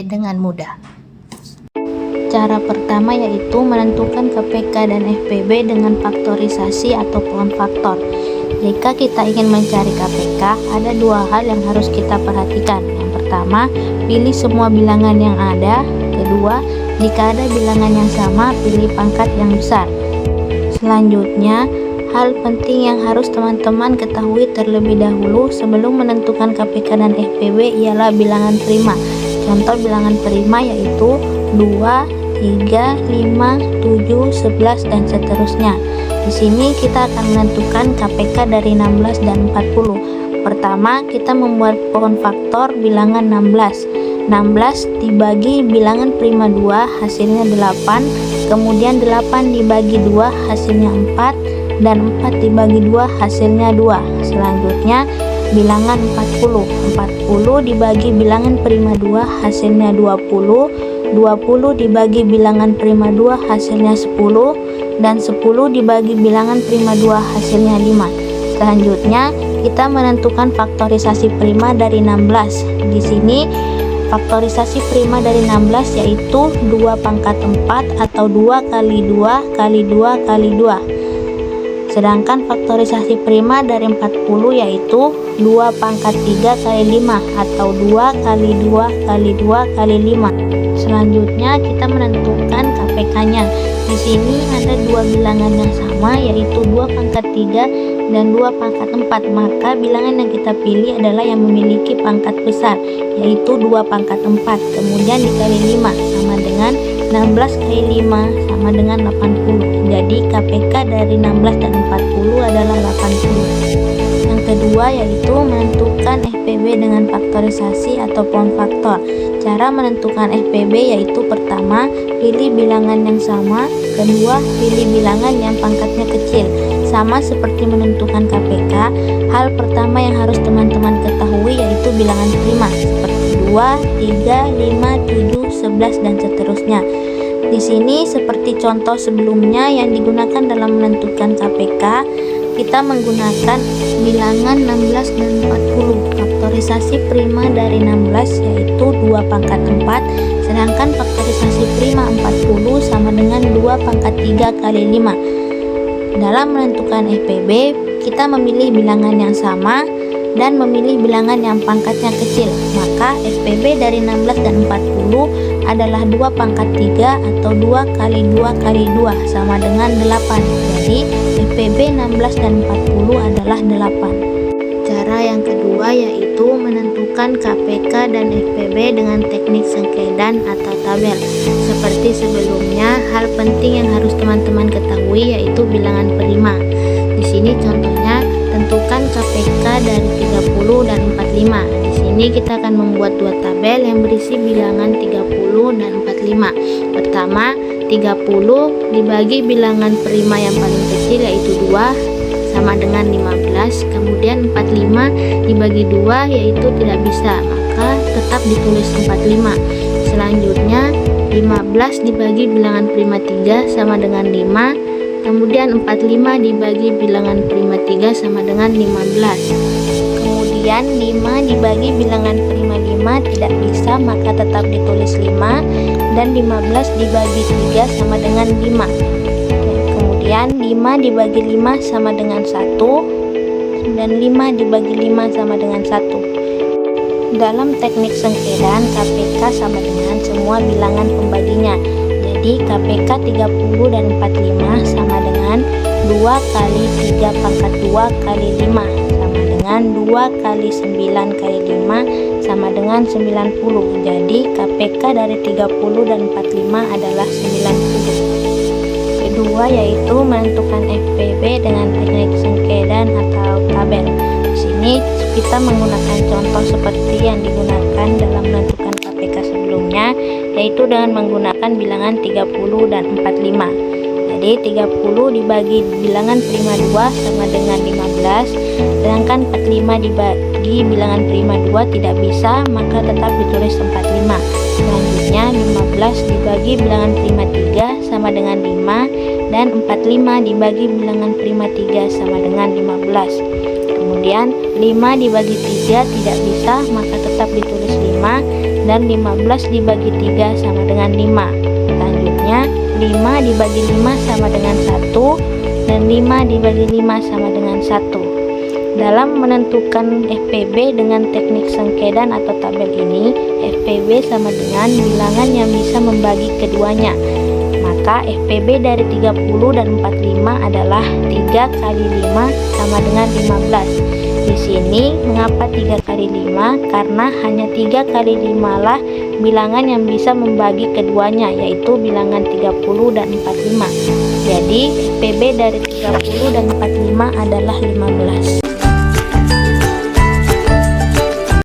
dengan mudah. Cara pertama yaitu menentukan KPK dan FPB dengan faktorisasi atau pohon faktor. Jika kita ingin mencari KPK, ada dua hal yang harus kita perhatikan. Yang pertama, pilih semua bilangan yang ada. Kedua, jika ada bilangan yang sama, pilih pangkat yang besar. Selanjutnya, hal penting yang harus teman-teman ketahui terlebih dahulu sebelum menentukan KPK dan FPB ialah bilangan prima. Contoh bilangan prima yaitu 2, 3, 5, 7, 11, dan seterusnya. Di sini kita akan menentukan KPK dari 16 dan 40. Pertama, kita membuat pohon faktor bilangan 16. 16 dibagi bilangan prima 2 hasilnya 8, kemudian 8 dibagi 2 hasilnya 4, dan 4 dibagi 2 hasilnya 2. Selanjutnya bilangan 40. 40 dibagi bilangan prima 2 hasilnya 20, 20 dibagi bilangan prima 2 hasilnya 10, dan 10 dibagi bilangan prima 2 hasilnya 5. Selanjutnya kita menentukan faktorisasi prima dari 16. Di sini faktorisasi prima dari 16 yaitu 2 pangkat 4 atau 2 kali 2 kali 2 kali 2. Sedangkan faktorisasi prima dari 40 yaitu 2 pangkat 3 kali 5 atau 2 kali 2 kali 2 kali 5. Selanjutnya kita menentukan KPK-nya. Di sini ada dua bilangan yang sama yaitu 2 pangkat 3 dan 2 pangkat 4. Maka bilangan yang kita pilih adalah yang memiliki pangkat besar yaitu 2 pangkat 4. Kemudian dikali 5 sama dengan 16 kali 5 sama dengan 80. Jadi KPK dari 16 dan 40 adalah 80. Yang kedua yaitu menentukan FPB dengan faktorisasi atau pohon faktor. Cara menentukan FPB yaitu pertama, pilih bilangan yang sama. Kedua, pilih bilangan yang pangkatnya kecil. Sama seperti menentukan KPK, hal pertama yang harus teman-teman ketahui yaitu bilangan prima seperti 2, 3, 5, 7, 11, dan seterusnya. Di sini seperti contoh sebelumnya yang digunakan dalam menentukan KPK, kita menggunakan bilangan 16 dan 40. Faktorisasi prima dari 16 yaitu 2 pangkat 4, sedangkan faktorisasi prima 40 sama dengan 2 pangkat 3 kali 5. Dalam menentukan FPB, kita memilih bilangan yang sama dan memilih bilangan yang pangkatnya kecil. Maka FPB dari 16 dan 40 adalah 2 pangkat 3 atau 2 kali 2 kali 2 sama dengan 8. Jadi FPB 16 dan 40 adalah 8. Cara yang kedua yaitu menentukan KPK dan FPB dengan teknik sengkedan atau tabel. Seperti sebelumnya, hal penting yang harus teman-teman ketahui yaitu bilangan prima. Di sini contohnya tentukan KPK dari 30 dan 45. Di sini kita akan membuat dua tabel yang berisi bilangan 30 dan 45. Pertama, 30 dibagi bilangan prima yang paling kecil yaitu 2 sama dengan 15. Kemudian 45 dibagi 2 yaitu tidak bisa, maka tetap ditulis 45. Selanjutnya 15 dibagi bilangan prima 3 sama dengan 5. Kemudian 45 dibagi bilangan prima 3 sama dengan 15. Kemudian 5 dibagi bilangan prima 5 tidak bisa, maka tetap ditulis 5. Dan 15 dibagi 3 sama dengan 5. Kemudian 5 dibagi 5 sama dengan 1. Dan 5 dibagi 5 sama dengan 1. Dalam teknik sengkedan, KPK sama dengan semua bilangan pembaginya. Jadi KPK 30 dan 45 sama dengan 2 kali 3 pangkat 2 kali 5 sama dengan 2 kali 9 kali 5 sama dengan 90. Jadi KPK dari 30 dan 45 adalah 90. Kedua yaitu menentukan FPB dengan teknik sengkedan atau tabel. Di sini kita menggunakan contoh seperti yang digunakan dalam menentukan KPK sebelumnya, yaitu dengan menggunakan bilangan 30 dan 45. Jadi 30 dibagi bilangan prima 2 sama dengan 15, sedangkan 45 dibagi bilangan prima 2 tidak bisa, maka tetap ditulis 45. Selanjutnya 15 dibagi bilangan prima 3 sama dengan 5, dan 45 dibagi bilangan prima 3 sama dengan 15. Kemudian 5 dibagi 3 tidak bisa, maka tetap ditulis 5, dan 15 dibagi 3 sama dengan 5. Selanjutnya 5 dibagi 5 sama dengan 1 dan 5 dibagi 5 sama dengan 1. Dalam menentukan FPB dengan teknik sengkedan atau tabel ini, FPB sama dengan bilangan yang bisa membagi keduanya. Maka FPB dari 30 dan 45 adalah 3 kali 5 sama dengan 15. Di sini mengapa 3 kali 5? Karena hanya 3 kali 5 lah bilangan yang bisa membagi keduanya, yaitu bilangan 30 dan 45. Jadi FPB dari 30 dan 45 adalah 15.